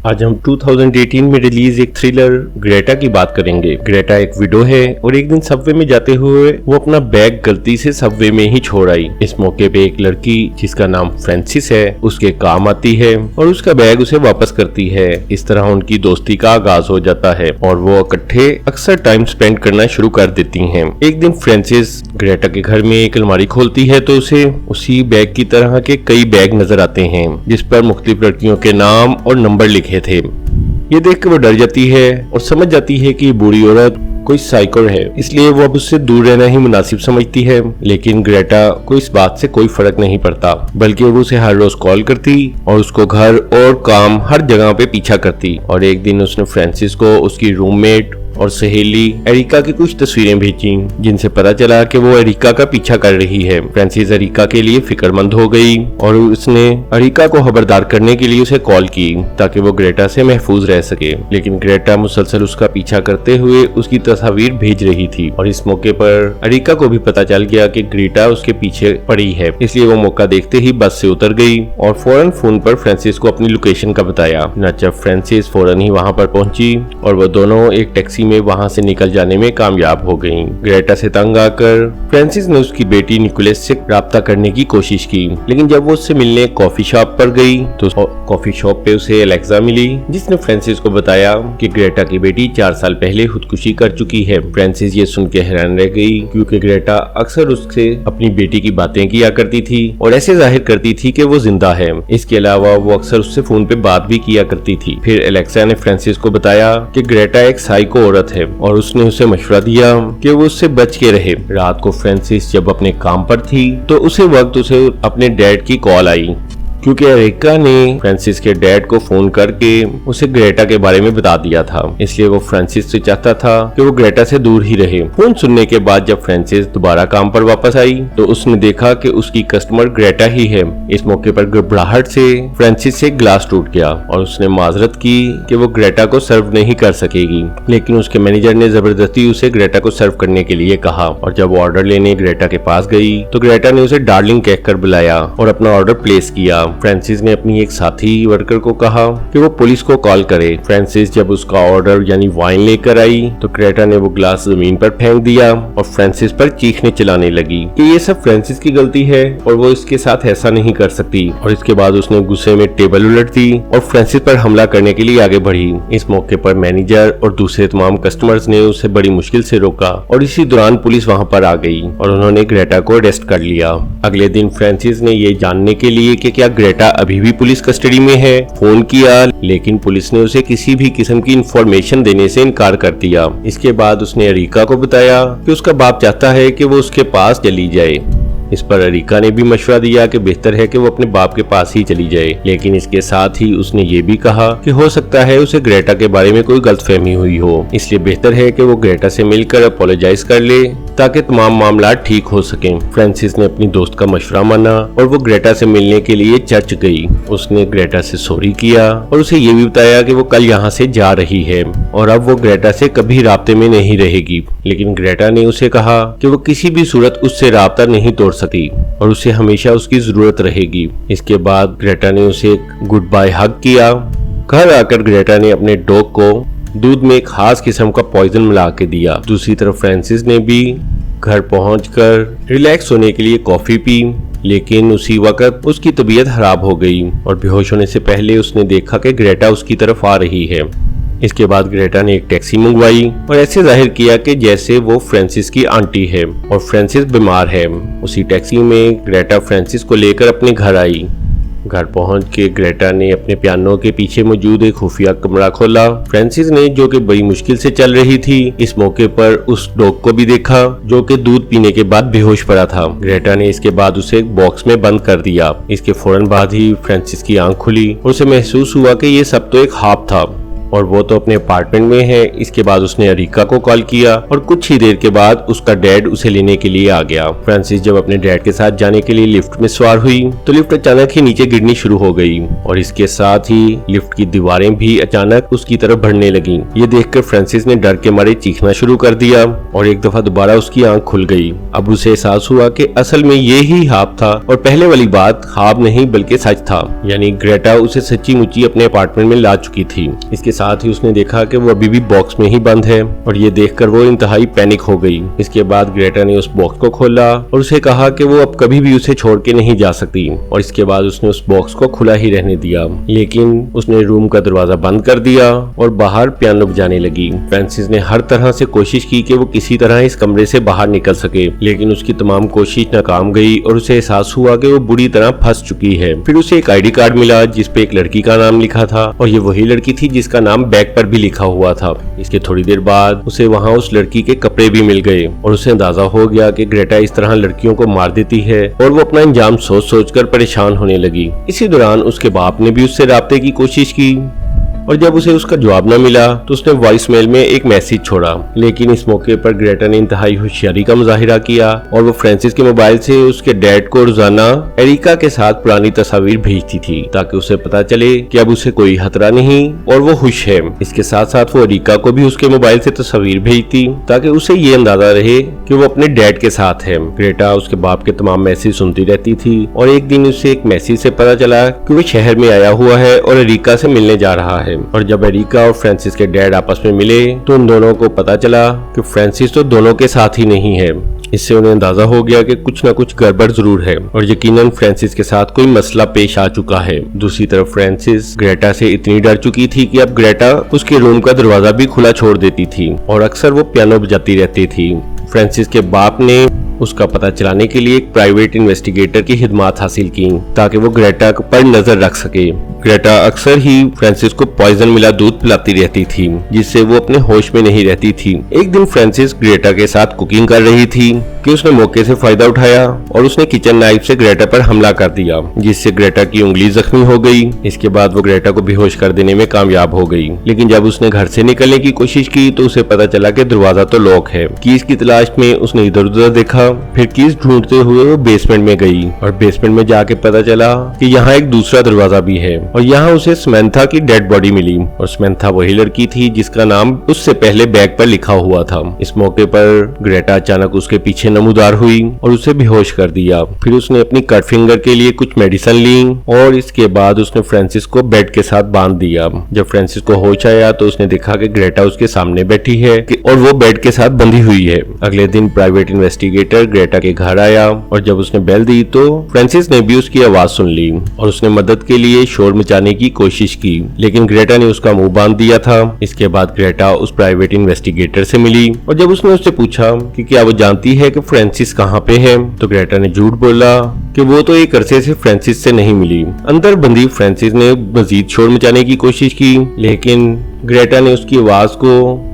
आज हम 2018 में रिलीज एक थ्रिलर ग्रेटा की बात करेंगे। ग्रेटा एक विडो है और एक दिन सबवे में जाते हुए वो अपना बैग गलती से सबवे में ही छोड़ आई। इस मौके पे एक लड़की जिसका नाम फ्रांसिस है उसके काम आती है और उसका बैग उसे वापस करती है। इस तरह उनकी दोस्ती का आगाज हो जाता है और वो इकट्ठे अक्सर टाइम स्पेंड करना शुरू कर देती हैं। एक दिन फ्रांसिस ग्रेटा के घर में एक अलमारी खोलती है तो उसे उसी बैग की तरह के कई बैग नजर आते हैं जिस पर मुख्तलिफ लड़कियों के नाम और नंबर लिखे थे। ये देख कर वो डर जाती है और समझ जाती है कि बूढ़ी औरत कोई साइको है, इसलिए वो अब उससे दूर रहना ही मुनासिब समझती है। लेकिन ग्रेटा को इस बात से कोई फर्क नहीं पड़ता, बल्कि वो उसे हर रोज कॉल करती और उसको घर और काम हर जगह पे पीछा करती। और एक दिन उसने फ्रांसिस को उसकी रूममेट और सहेली एरिका की कुछ तस्वीरें भेजी जिनसे पता चला कि वो एरिका का पीछा कर रही है। फ्रांसिस एरिका के लिए फिक्रमंद हो गई और उसने एरिका को खबरदार करने के लिए उसे कॉल की ताकि वो ग्रेटा से महफूज रह सके। लेकिन ग्रेटा मुसलसल उसका पीछा करते हुए उसकी तस्वीर भेज रही थी और इस मौके पर एरिका को भी पता चल गया कि ग्रेटा उसके पीछे पड़ी है, इसलिए वो मौका देखते ही बस से उतर गई और फौरन फोन पर फ्रांसिस को अपनी लोकेशन का बताया। नचा फ्रांसिस फौरन ही वहाँ पर पहुंची और वो दोनों एक टैक्सी में वहां से निकल जाने में कामयाब हो गई। ग्रेटा से तंग आकर फ्रांसिस ने उसकी बेटी निकोलस से राब्ता करने की कोशिश की, लेकिन जब वो उससे मिलने कॉफी शॉप पर गई तो कॉफी शॉप पे उसे एलेक्सा मिली जिसने फ्रांसिस को बताया कि ग्रेटा की बेटी 4 साल पहले खुदकुशी कर चुकी है। फ्रांसिस ये सुन के हैरान रह गई क्योंकि ग्रेटा अक्सर उससे अपनी बेटी की बातें किया करती थी और ऐसे जाहिर करती थी कि वो जिंदा है। इसके अलावा वो अक्सर उससे फोन पे बात भी किया करती थी। फिर एलेक्सा ने फ्रांसिस को बताया कि ग्रेटा एक साइको औरत है और उसने उसे मशवरा दिया कि वो उससे बच के रहे। रात को फ्रांसिस जब अपने काम पर थी तो उसे अपने डैड की कॉल आई क्योंकि एरिका ने फ्रांसिस के डैड को फोन करके उसे ग्रेटा के बारे में बता दिया था, इसलिए वो फ्रांसिस से चाहता था कि वो ग्रेटा से दूर ही रहे। फोन सुनने के बाद जब फ्रांसिस दोबारा काम पर वापस आई तो उसने देखा कि उसकी कस्टमर ग्रेटा ही है। इस मौके पर घबराहट से फ्रांसिस से ग्लास टूट गया और उसने माजरत की कि वो ग्रेटा को सर्व नहीं कर सकेगी, लेकिन उसके मैनेजर ने जबरदस्ती उसे ग्रेटा को सर्व करने के लिए कहा। और जब वो ऑर्डर लेने ग्रेटा के पास गई तो ग्रेटा ने उसे डार्लिंग कहकर बुलाया और अपना ऑर्डर प्लेस किया। फ्रांसिस ने अपनी एक साथी वर्कर को कहा कि वो पुलिस को कॉल करे। फ्रांसिस जब उसका ऑर्डर यानी वाइन लेकर आई तो ग्रेटा ने वो ग्लास जमीन पर फेंक दिया और फ्रांसिस पर चीखने चिल्लाने लगी कि ये सब फ्रांसिस की गलती है और वो इसके साथ ऐसा नहीं कर सकती। और इसके बाद उसने गुस्से में टेबल उलट दी और फ्रांसिस पर हमला करने के लिए आगे बढ़ी। इस मौके पर मैनेजर और दूसरे तमाम कस्टमर्स ने उसे बड़ी मुश्किल से रोका और इसी दौरान पुलिस वहाँ पर आ गई और उन्होंने ग्रेटा को अरेस्ट कर लिया। अगले दिन फ्रांसिस ने ये जानने के लिए कि क्या ग्रेटा अभी भी पुलिस कस्टडी में है फोन किया, लेकिन पुलिस ने उसे किसी भी किस्म की इंफॉर्मेशन देने से इनकार कर दिया। इसके बाद उसने एरिका को बताया कि उसका बाप चाहता है कि वो उसके पास चली जाए। इस पर एरिका ने भी मशवरा दिया कि बेहतर है कि वो अपने बाप के पास ही चली जाए, लेकिन इसके साथ ही उसने ये भी कहा कि हो सकता है उसे ग्रेटा के बारे में कोई गलतफहमी हुई हो, इसलिए बेहतर है कि वो ग्रेटा से मिलकर अपोलोजाइज कर ले ताकि तमाम मामला ठीक हो सकें। फ्रांसिस ने अपनी दोस्त का मशवरा माना और वो ग्रेटा से मिलने के लिए चर्च गई। उसने ग्रेटा से सॉरी किया और उसे ये भी बताया कि वो कल यहाँ से जा रही है और अब वो ग्रेटा से कभी राब्ते में नहीं रहेगी। लेकिन ग्रेटा ने उसे कहा कि वो किसी भी सूरत उससे राब्ता नहीं तोड़ सकती और उसे हमेशा उसकी जरूरत रहेगी। इसके बाद ग्रेटा ने उसे एक गुड बाय हग किया। घर आकर ग्रेटा ने अपने डॉग को दूध में एक खास किस्म का पॉइजन मिला के दिया। दूसरी तरफ फ्रांसिस ने भी घर पहुंचकर रिलैक्स होने के लिए कॉफी पी, लेकिन उसी वक्त उसकी तबीयत खराब हो गई और बेहोश होने से पहले उसने देखा कि ग्रेटा उसकी तरफ आ रही है। इसके बाद ग्रेटा ने एक टैक्सी मंगवाई और ऐसे जाहिर किया कि जैसे वो फ्रांसिस की आंटी है और फ्रांसिस बीमार है। उसी टैक्सी में ग्रेटा फ्रांसिस को लेकर अपने घर आई। घर पहुंच के ग्रेटा ने अपने पियानो के पीछे मौजूद एक खुफिया कमरा खोला। फ्रांसिस ने, जो कि बड़ी मुश्किल से चल रही थी, इस मौके पर उस डॉग को भी देखा जो कि दूध पीने के बाद बेहोश पड़ा था। ग्रेटा ने इसके बाद उसे एक बॉक्स में बंद कर दिया। इसके फौरन बाद ही फ्रांसिस की आंख खुली और उसे महसूस हुआ कि ये सब तो एक ख्वाब था। और वो तो अपने अपार्टमेंट में है। इसके बाद उसने अरिका को कॉल किया और कुछ ही देर के बाद उसका डैड उसे लेने के लिए आ गया। फ्रांसिस जब अपने डैड के साथ जाने के लिए लिफ्ट में सवार हुई तो लिफ्ट अचानक ही नीचे गिरनी शुरू हो गई और इसके साथ ही लिफ्ट की दीवारें भी अचानक उसकी तरफ बढ़ने लगी। ये देखकर फ्रांसिस ने डर के मारे चीखना शुरू कर दिया और एक दफा दोबारा उसकी आंख खुल गई। अब उसे एहसास हुआ कि असल में ये ही ख्वाब था और पहले वाली बात ख्वाब नहीं बल्कि सच था, यानी ग्रेटा उसे सच्ची मुच्ची अपने अपार्टमेंट में ला चुकी थी। इसके साथ ही उसने देखा कि वो अभी भी बॉक्स में ही बंद है और ये देखकर वो इंतहाई पैनिक हो गई। इसके बाद ग्रेटा ने उस बॉक्स को खोला और उसे कहा कि वो अब कभी भी उसे छोड़ के नहीं जा सकती और इसके बाद उसने उस बॉक्स को खुला ही रहने दिया, लेकिन उसने रूम का दरवाजा बंद कर दिया और बाहर पियानो बजाने लगी। फ्रांसिस ने हर तरह से कोशिश की कि वो किसी तरह इस कमरे से बाहर निकल सके, लेकिन उसकी तमाम कोशिश नाकाम गई और उसे एहसास हुआ कि वो बुरी तरह फंस चुकी है। फिर उसे एक आईडी कार्ड मिला जिस पे एक लड़की का नाम लिखा था और ये वही लड़की थी जिसका नाम बैग पर भी लिखा हुआ था। इसके थोड़ी देर बाद उसे वहाँ उस लड़की के कपड़े भी मिल गए और उसे अंदाजा हो गया कि ग्रेटा इस तरह लड़कियों को मार देती है और वो अपना अंजाम सोच सोच कर परेशान होने लगी। इसी दौरान उसके बाप ने भी उससे राब्ते की कोशिश की और जब उसे उसका जवाब न मिला तो उसने वॉइस मेल में एक मैसेज छोड़ा, लेकिन इस मौके पर ग्रेटा ने इंतहाई होशियारी का मुजाहिरा किया और वो फ्रांसिस के मोबाइल से उसके डैड को रोजाना एरिका के साथ पुरानी तस्वीर भेजती थी ताकि उसे पता चले कि अब उसे कोई खतरा नहीं और वो खुश है। इसके साथ साथ वो एरिका को भी उसके मोबाइल से तस्वीर भेजती ताकि उसे ये अंदाजा रहे कि वो अपने डैड के साथ है। ग्रेटा उसके बाप के तमाम मैसेज सुनती रहती थी और एक दिन उसे एक मैसेज से पता चला कि वो शहर में आया हुआ है और एरिका से मिलने जा रहा है। और जब एरिका और फ्रांसिस के डैड आपस में मिले तो उन दोनों को पता चला कि फ्रांसिस तो दोनों के साथ ही नहीं है। इससे उन्हें अंदाजा हो गया कि कुछ न कुछ गड़बड़ जरूर है और यकीनन फ्रांसिस के साथ कोई मसला पेश आ चुका है। दूसरी तरफ फ्रांसिस ग्रेटा से इतनी डर चुकी थी कि अब ग्रेटा उसके रूम का दरवाजा भी खुला छोड़ देती थी और अक्सर वो पियानो बजाती रहती थी। फ्रांसिस के बाप ने उसका पता चलाने के लिए एक प्राइवेट इन्वेस्टिगेटर की खिदमत हासिल की ताकि वो ग्रेटा पर नजर रख सके। ग्रेटा अक्सर ही फ्रांसिस को पॉइजन मिला दूध पिलाती रहती थी जिससे वो अपने होश में नहीं रहती थी। एक दिन फ्रांसिस ग्रेटा के साथ कुकिंग कर रही थी कि उसने मौके से फायदा उठाया और उसने किचन नाइफ से ग्रेटा पर हमला कर दिया जिससे ग्रेटा की उंगली जख्मी हो गई। इसके बाद वो ग्रेटा को बेहोश कर देने में कामयाब हो गई, लेकिन जब उसने घर से निकलने की कोशिश की तो उसे पता चला कि दरवाजा तो लॉक है। कीज की तलाश में उसने इधर उधर देखा, फिर कीज ढूंढते हुए वो बेसमेंट में गई और बेसमेंट में जाके पता चला कि यहाँ एक दूसरा दरवाजा भी है और यहाँ उसे समंथा की डेड बॉडी मिली और समंथा वही लड़की थी जिसका नाम उससे पहले बैग पर लिखा हुआ था। इस मौके पर ग्रेटा अचानक उसके पीछे नमूदार हुई और उसे बेहोश कर दिया। फिर उसने अपनी कट फिंगर के लिए कुछ मेडिसिन ली और इसके बाद उसने फ्रांसिस को बेड के साथ बांध दिया। जब फ्रांसिस को होश आया तो उसने देखा कि ग्रेटा उसके सामने बैठी है और वो बेड के साथ बंधी हुई है। अगले दिन प्राइवेट इन्वेस्टिगेटर ग्रेटा के घर आया और जब उसने बेल दी तो फ्रांसिस ने भी उसकी आवाज सुन ली और उसने मदद के लिए शोर मचाने की कोशिश की, लेकिन ग्रेटा ने उसका मुंह बांध दिया था। इसके बाद ग्रेटा उस प्राइवेट इन्वेस्टिगेटर से मिली और जब उसने उससे पूछा कि क्या वो जानती है कि फ्रांसिस कहाँ पे है तो ग्रेटा ने झूठ बोला कि वो तो एक अरसे से फ्रांसिस से नहीं मिली। अंदर बंदी फ्रांसिस ने मजीद शोर मचाने की कोशिश की, लेकिन ग्रेटा ने उसकी आवाज को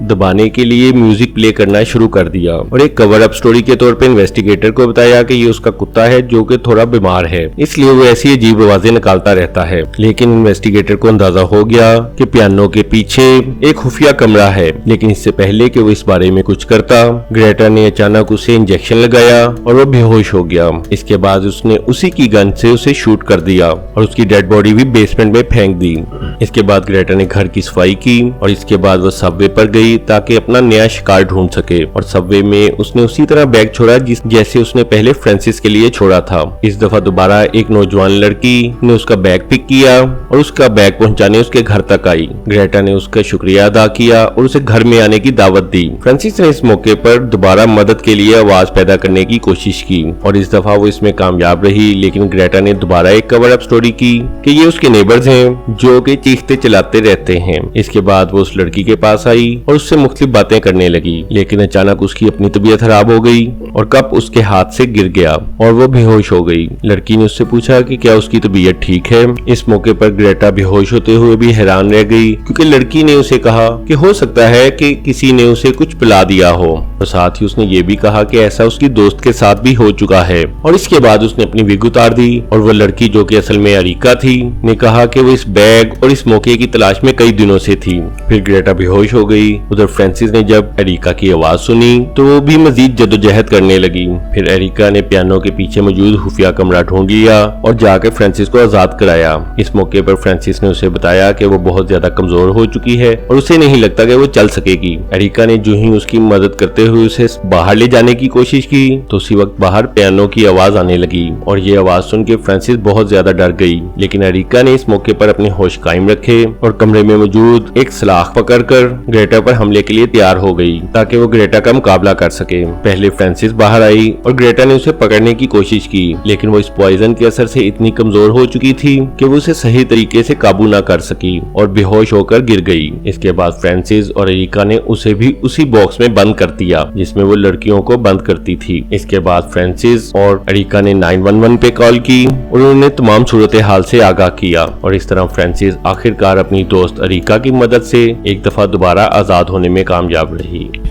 दबाने के लिए म्यूजिक प्ले करना शुरू कर दिया और एक कवर अप स्टोरी के तौर पे इन्वेस्टिगेटर को बताया कि ये उसका कुत्ता है जो कि थोड़ा बीमार है, इसलिए वो ऐसी अजीब आवाजें निकालता रहता है। लेकिन इन्वेस्टिगेटर को अंदाजा हो गया कि पियानो के पीछे एक खुफिया कमरा है, लेकिन इससे पहले कि वो इस बारे में कुछ करता ग्रेटा ने अचानक उसे इंजेक्शन लगाया और वो बेहोश हो गया। इसके बाद उसने उसी की गन से उसे शूट कर दिया और उसकी डेड बॉडी भी बेसमेंट में फेंक दी। इसके बाद ग्रेटा ने घर की सफाई की और इसके बाद वो सबवे पर गई ताकि अपना नया शिकार ढूंढ सके और सबवे में उसने उसी तरह बैग छोड़ा जैसे उसने पहले फ्रांसिस के लिए छोड़ा था। इस दफा दोबारा एक नौजवान लड़की ने उसका बैग पिक किया और उसका बैग पहुंचाने उसके घर तक आई। ग्रेटा ने उसका शुक्रिया अदा किया और उसे घर में आने की दावत दी। फ्रांसिस ने इस मौके पर दोबारा मदद के लिए आवाज पैदा करने की कोशिश की और इस दफा वो इसमें कामयाब रही, लेकिन ग्रेटा ने दोबारा एक कवर अप स्टोरी की कि ये उसके नेबर्स हैं जो कि चीखते चलाते रहते हैं। इसके बाद वो उस लड़की के पास आई और उससे मुख्तलिफ बातें करने लगी, लेकिन अचानक उसकी अपनी तबीयत खराब हो गई और कप उसके हाथ से गिर गया और वो बेहोश हो गई। लड़की ने उससे पूछा कि क्या उसकी तबीयत ठीक है। इस मौके पर ग्रेटा बेहोश होते हुए भी हैरान रह गई क्योंकि लड़की ने उसे कहा कि हो सकता है कि किसी ने उसे कुछ पिला दिया हो। और साथ ही उसने ये भी कहा कि ऐसा उसकी दोस्त के साथ भी हो चुका है। और इसके बाद उसने अपनी विग उतार दी और वो लड़की जो कि असल में अरीका थी ने कहा कि वो इस बैग और इस मौके की तलाश में कई दिनों से थी। फिर ग्रेटा बेहोश हो गई। उधर फ्रांसिस ने जब एरिका की आवाज सुनी तो वो भी मजीद जद्दोजहद करने लगी। फिर एरिका ने पियानो के पीछे मौजूद खुफिया कमरा ढूंढ लिया और जाकर फ्रांसिस को आजाद कराया। इस मौके पर फ्रांसिस ने उसे बताया कि वो बहुत ज्यादा कमजोर हो चुकी है और उसे नहीं लगता कि वो चल सकेगी। एरिका ने जो ही उसकी मदद करते हुए उसे बाहर ले जाने की कोशिश की तो उसी वक्त बाहर पियानो की आवाज आने लगी और ये आवाज सुन के फ्रांसिस बहुत ज्यादा डर गई। लेकिन एरिका ने इस मौके पर अपने होश कायम रखे और कमरे में मौजूद एक सलाख पकड़कर ग्रेटा पर हमले के लिए तैयार हो गई ताकि वो ग्रेटा का मुकाबला कर सके। पहले फ्रांसिस बाहर आई और ग्रेटा ने उसे पकड़ने की कोशिश की, लेकिन वो इस पॉइजन के असर से इतनी कमजोर हो चुकी थी कि वो उसे सही तरीके से काबू न कर सकी और बेहोश होकर गिर गई। इसके बाद फ्रांसिस और एरिका ने उसे भी उसी बॉक्स में बंद कर दिया जिसमें वो लड़कियों को बंद करती थी। इसके बाद फ्रांसिस और एरिका ने 911 पे कॉल की और उन्होंने तमाम सूरत हाल से आगाह किया और इस तरह फ्रांसिस आखिरकार अपनी दोस्त एरिका की मदद से एक दफा दोबारा आजाद होने में कामयाब रही।